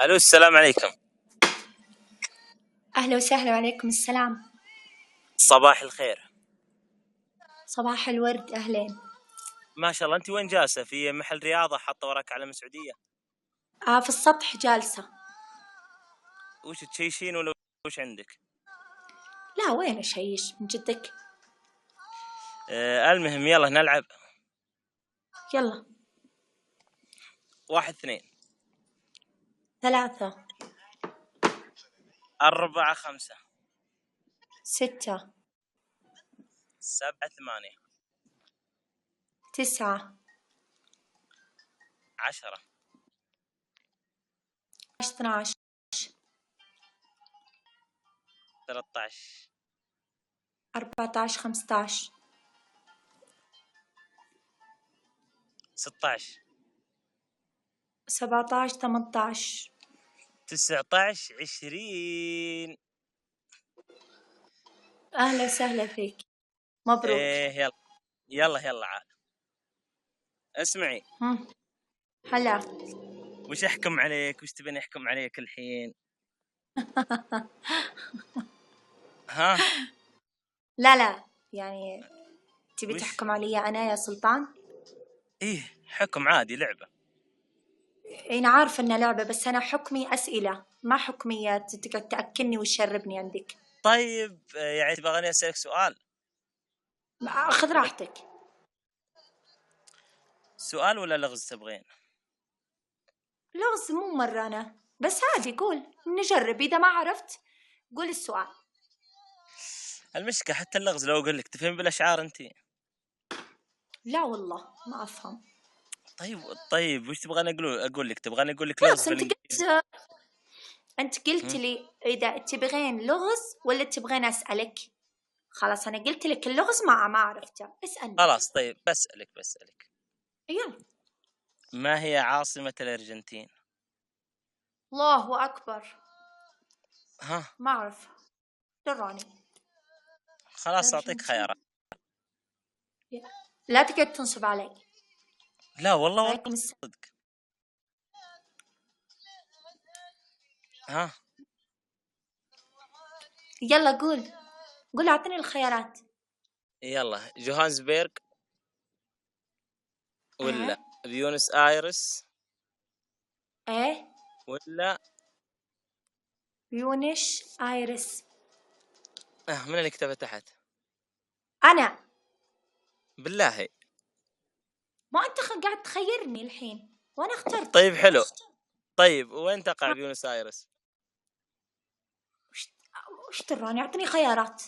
الو، السلام عليكم. أهلا وسهلا وعليكم السلام. صباح الخير. صباح الورد، أهلين. ما شاء الله، انت وين جالسه؟ في محل رياضه حاطه وراك علم سعوديه؟ في السطح جالسة. وش تشيشين ولا وش عندك؟ لا، وين أشيش من جدك؟ المهم يلا نلعب. يلا. 1 2 3 4 5 6 7 8 9 10 12 13 14 15 16 17 18 19 20. أهلا وسهلا فيك، مبروك. يلا يلا يلا عاد اسمعي. هلا. وش احكم عليك؟ وش تبين احكم عليك الحين؟ ها؟ لا يعني تبي وش؟ تحكم علي أنا يا سلطان؟ ايه، حكم عادي، لعبه. أنا عارفة إنها لعبة، بس أنا حكمي أسئلة، ما حكمي تقعد تأكلني وتشربني عندك. طيب يعني تبغاني اسالك سؤال؟ خذ راحتك. سؤال ولا لغز تبغين؟ لغز مو مرة أنا، بس عادي قول، نجرب. إذا ما عرفت قول السؤال. المشكلة حتى اللغز لو اقول لك تفهم بالاشعار انت. لا والله ما أفهم. طيب وش تبغاني اقول لك؟ تبغاني اقول لك لغز خلاص، بالانجليزي؟ أنت قلت لي إذا تبغين لغز ولا تبغين أسألك. خلاص أنا قلت لك اللغز ما عرفته، اسألني. خلاص طيب بسألك. يلا. ما هي عاصمة الأرجنتين؟ الله أكبر. ها؟ ما أعرف. دراني. خلاص أعطيك الأرجنتين. خيارات. لا تقعد تنصب علي. لا والله عليكم السلام. صدق. ها؟ يلا قول أعطيني الخيارات. يلا، جوهانسبيرغ ولا إيه بيونس آيرس إيه ولا بيونش آيرس. من اللي كتبه تحت؟ أنا. بالله. ما أنت قاعد تخيرني الحين وأنا اخترت. طيب حلو. طيب وين تقع بيونس آيرس؟ وش تراني؟ أعطني خيارات.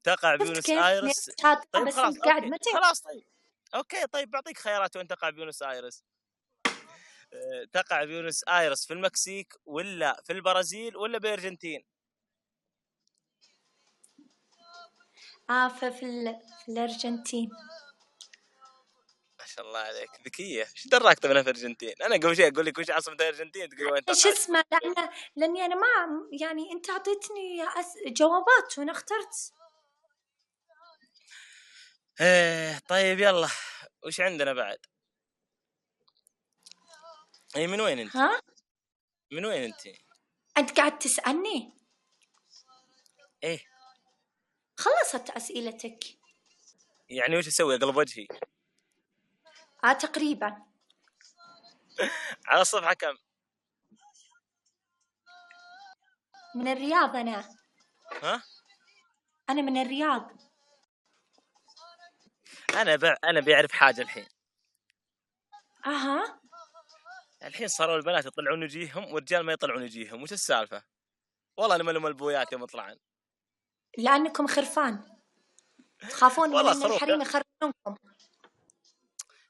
تقع شفت بيونس كيف آيرس. شاطرة؟ طيب بس خلاص أنت قاعد اوكي، ما خلاص طيب. اوكي طيب بعطيك خيارات. وين تقع بيونس آيرس؟ تقع بيونس آيرس في المكسيك ولا في البرازيل ولا بالأرجنتين؟ في الأرجنتين. ما شاء الله عليك، ذكية. ايش دراك تبغى في الأرجنتين؟ أنا قبل شيء أقول لك وش عاصمة الأرجنتين تقول وين إيش تقع. اسمه؟ لأني أنا ما يعني أنت أعطيتني جوابات وأنا اخترت. طيب يلا، وش عندنا بعد؟ اي من وين انت؟ ها؟ من وين انت؟ أنت قاعد تسألني؟ ايه. خلصت أسئلتك. يعني وش اسوي؟ اقلب وجهي؟ تقريبا. على الصفحة كم؟ من الرياض أنا. ها؟ أنا من الرياض. انا بيعرف حاجة الحين. أها. الحين صاروا البنات يطلعون وجيههم والرجال ما يطلعون وجيههم، وش السالفة؟ والله انا ملهم البويات يوم يطلعن. لأنكم خرفان، تخافون من والله إن خروف. الحريم يخرفونكم.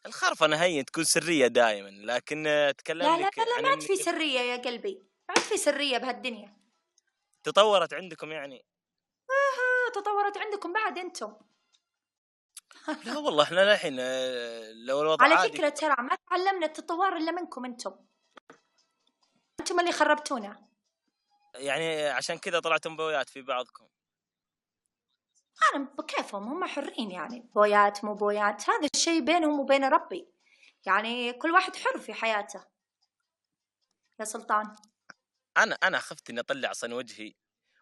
الخرفنة هي تكون سرية دائما، لكن اتكلم لا لا لك لا لا، عن ما عاد اني في سرية يا قلبي، ما عاد في سرية بهالدنيا. تطورت عندكم يعني. تطورت عندكم بعد أنتم. لا والله احنا الحين لو الوضع على عادي. فكرة ترى ما تعلمنا التطور إلا منكم أنتم اللي خربتونا. يعني عشان كذا طلعتم بويات في بعضكم. أنا بكيفهم، هم حرين يعني، بويات مو بويات هذا الشيء بينهم وبين ربي، يعني كل واحد حر في حياته يا سلطان. انا خفت اني اطلع اصلا وجهي،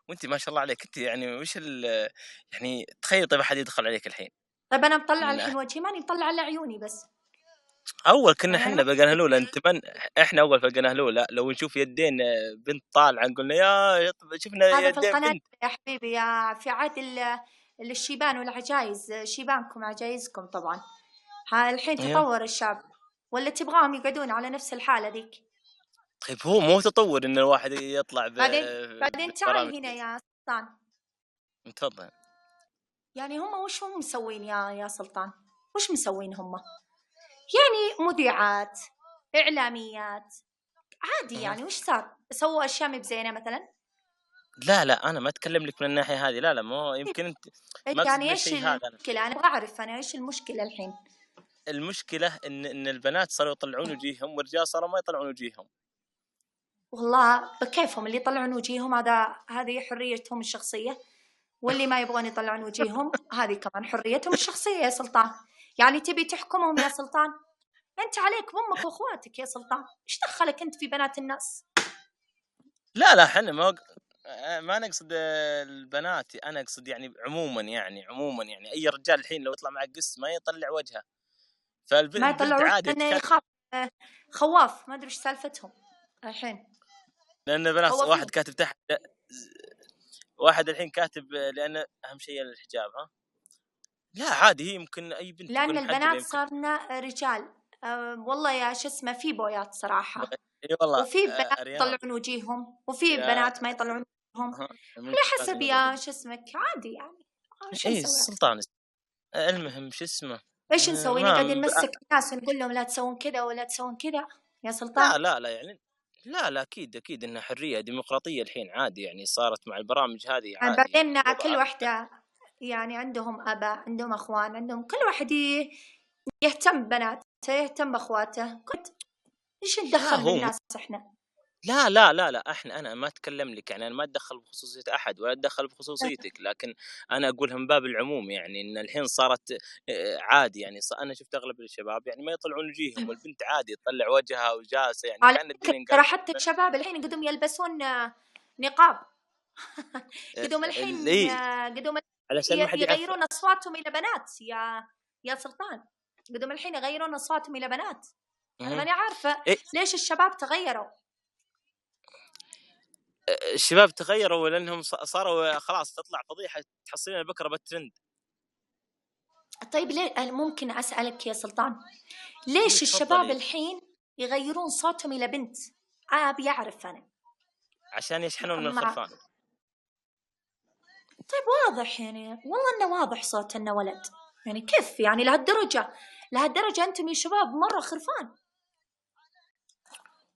وانت ما شاء الله عليك انت يعني وش يعني تخيل طيب احد يدخل عليك الحين. طيب أنا مطلع من الحين وجهي، ماني مطلع إلا عيوني بس. اول كنا يعني أنا احنا ما بقنا هلوله انت احنا اول فقنا هلوله لو نشوف يدين بنت طالعه قلنا يا شفنا هذا في يدين القناة بنت. يا حبيبي، يا في عهد الشيبان والعجايز، شيبانكم عجايزكم طبعا. الحين ايوه تطور الشاب، ولا تبغاهم يقعدون على نفس الحالة ذيك؟ طيب هو مو تطور ان الواحد يطلع بعدين ببرامج. تعال هنا يا سلطان. تفضل. يعني وش هم مسوين يا سلطان؟ وش مسوين هم؟ يعني مذيعات، إعلاميات، عادي أها. يعني. وش صار؟ سووا أشياء مي بزينة مثلا؟ لا انا ما اتكلم لك من الناحيه هذه، لا مو يمكن انت ما اقصد يعني إيش بالشيء هذا. أنا المشكلة؟ أنا أبغى أعرف أنا إيش المشكلة الحين. المشكله ان البنات صاروا يطلعون وجيههم والرجال صاروا ما يطلعون وجيههم. والله بكيفهم، اللي يطلعون وجيههم هذه حريتهم الشخصية، واللي ما يبغون يطلعون وجيههم هذه كمان حريتهم الشخصية يا سلطان. يعني تبي تحكمهم يا سلطان؟ أنت عليك بأمك وأخواتك يا سلطان، إيش دخلك أنت في بنات الناس؟ لا احنا ما نقصد البنات، انا اقصد يعني عموما يعني اي رجال الحين لو يطلع معك قس ما يطلع وجهه، ما فالبنت يطلعون عادي لأنه تكاد. يخاف، خواف، ما أدري إيش سالفتهم الحين. لان البنات خوافين. واحد كاتب تحت، واحد الحين كاتب لان اهم شيء الحجاب. ها لا عادي هي ممكن اي بنت لأن تكون محجبه البنات يمكن. صرنا رجال. والله يا شو اسمه، في بويات صراحة، اي والله وفي بنات ريان يطلعون وجيههم، وفي يا بنات ما يطلعون وجيههم. من على حسب يا شو اسمك، عادي يعني. شو اي نسوي؟ السلطان. المهم شو اسمه ايش نسوي؟ ما نقعد نمسك الناس ونقول لهم لا تسوون كذا ولا تسوون كذا يا سلطان؟ لا يعني لا اكيد انها حريه ديمقراطيه الحين عادي يعني صارت مع البرامج هذه يعني عادي يعني بعدين كل الوضع. واحدة يعني عندهم آباء، عندهم أخوان، عندهم كل واحد يهتم ببناته، يهتم بأخواته. إيش لا ندخل هو بالناس إحنا؟ لا انا ما اتكلم لك يعني انا ما اتدخل بخصوصيه احد ولا اتدخل بخصوصيتك، لكن انا اقولها من باب العموم يعني ان الحين صارت عادي يعني انا شفت اغلب الشباب يعني ما يطلعون وجيههم، والبنت عادي تطلع وجهها وجالسه يعني على كان فكرة الدنيا ترى انقلبت. حتى الشباب الحين قدهم يلبسون نقاب. قدهم الحين اي قدهم علشان ما حد يعرف. يغيرون أصواتهم إلى بنات يا سلطان. قدهم الحين يغيرون أصواتهم إلى بنات. أنا ماني عارفة إيه ليش الشباب تغيروا. الشباب تغيروا لانهم صاروا خلاص تطلع فضيحه تحصلين بكره بالترند. طيب ليه، ممكن أسألك يا سلطان، اي ليش الشباب تفضلي. الحين يغيرون صوتهم إلى بنت؟ أبي أعرف أنا. عشان يشحنون من مع الخرفان. طيب واضح يعني، والله إنه واضح صوت إنه ولد. يعني كيف يعني لهالدرجة أنتم يا شباب مرة خرفان؟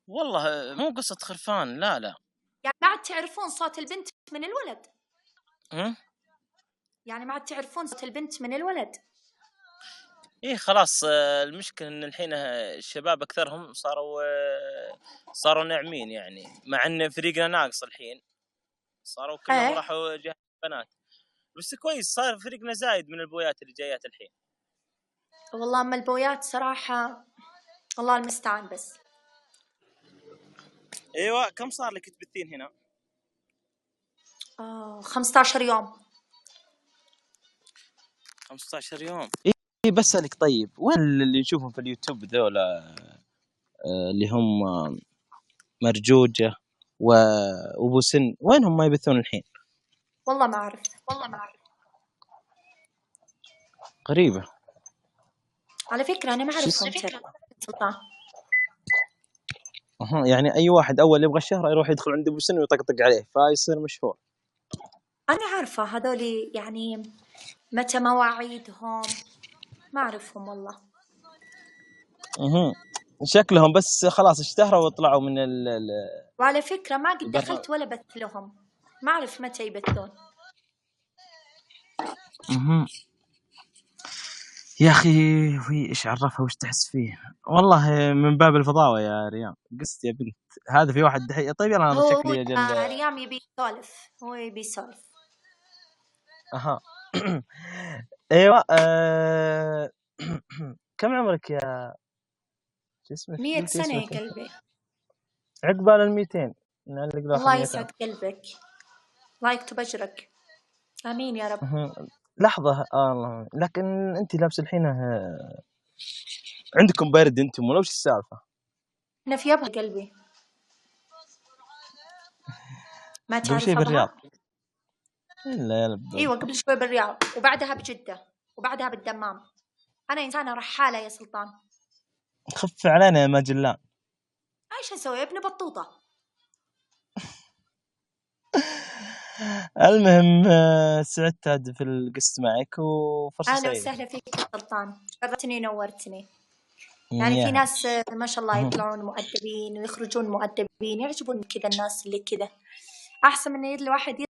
والله مو قصه خرفان لا. يعني ما عاد تعرفون صوت البنت من الولد؟ هم؟ يعني ما عاد تعرفون صوت البنت من الولد؟ ايه خلاص المشكلة ان الحين الشباب اكثرهم صاروا ناعمين يعني، مع ان فريقنا ناقص الحين صاروا كلهم إيه راحوا جهة البنات، بس كويس صار فريقنا زايد من البويات اللي جايات الحين. والله. أما البويات صراحة الله المستعان بس. ايوه كم صار لك تبثين هنا؟ 15 يوم. 15 يوم. ايه بسألك طيب وين اللي نشوفهم في اليوتيوب ذولا اللي هم مرجوجة وابو سن وينهم ما يبثون الحين؟ والله ما أعرف. غريبة. على فكرة أنا ما أعرفهم ترى سلطان. يعني اي واحد اول يبغى الشهرة يروح يدخل عند ابو سن ويطقطق عليه فيصير مشهور. أنا عارفة هذولي يعني متى مواعيدهم، ما أعرفهم والله. شكلهم بس خلاص اشتهروا وطلعوا من وعلى فكرة ما قد البرنامج. دخلت ولا بث لهم، ما أعرف متى يبثون. يا اخي وهي ايش عرفها وش تحس فيه؟ والله من باب الفضاوه يا ريان قست يا بنت. هذا في واحد دحين طيب يلا انا هو شكلي اجل. ريام يبي يسولف، هو يبي يسولف. اها ايوه كم عمرك يا شو اسمك؟ 100 قلتي سنة يا اسمك قلبي. عقبال 200 نعلق له الله 100 يسعد قلبك، الله يكتب أجرك، آمين يا رب. لحظة الله، لكن انت لابس الحين عندكم برد انتم ولا وش السالفة؟ أنا في أبها قلبي، ما قبل تعرف شيء بالرياض. أبها؟ الا يا لب. أيوة قبل شوي بالرياض، وبعدها بجدة، وبعدها بالدمام. أنا إنسانة رحالة يا سلطان. خف علينا يا ماجلان. ايش نسوي؟ ابن بطوطة. المهم سعدت في القصة معك وفرصة أهلا سعيدة. وسهلا فيك يا سلطان، شرفتني ونورتني. يعني في ناس ما شاء الله يطلعون مؤدبين ويخرجون مؤدبين، يعجبوني كذا الناس اللي كذا، أحسن من الواحد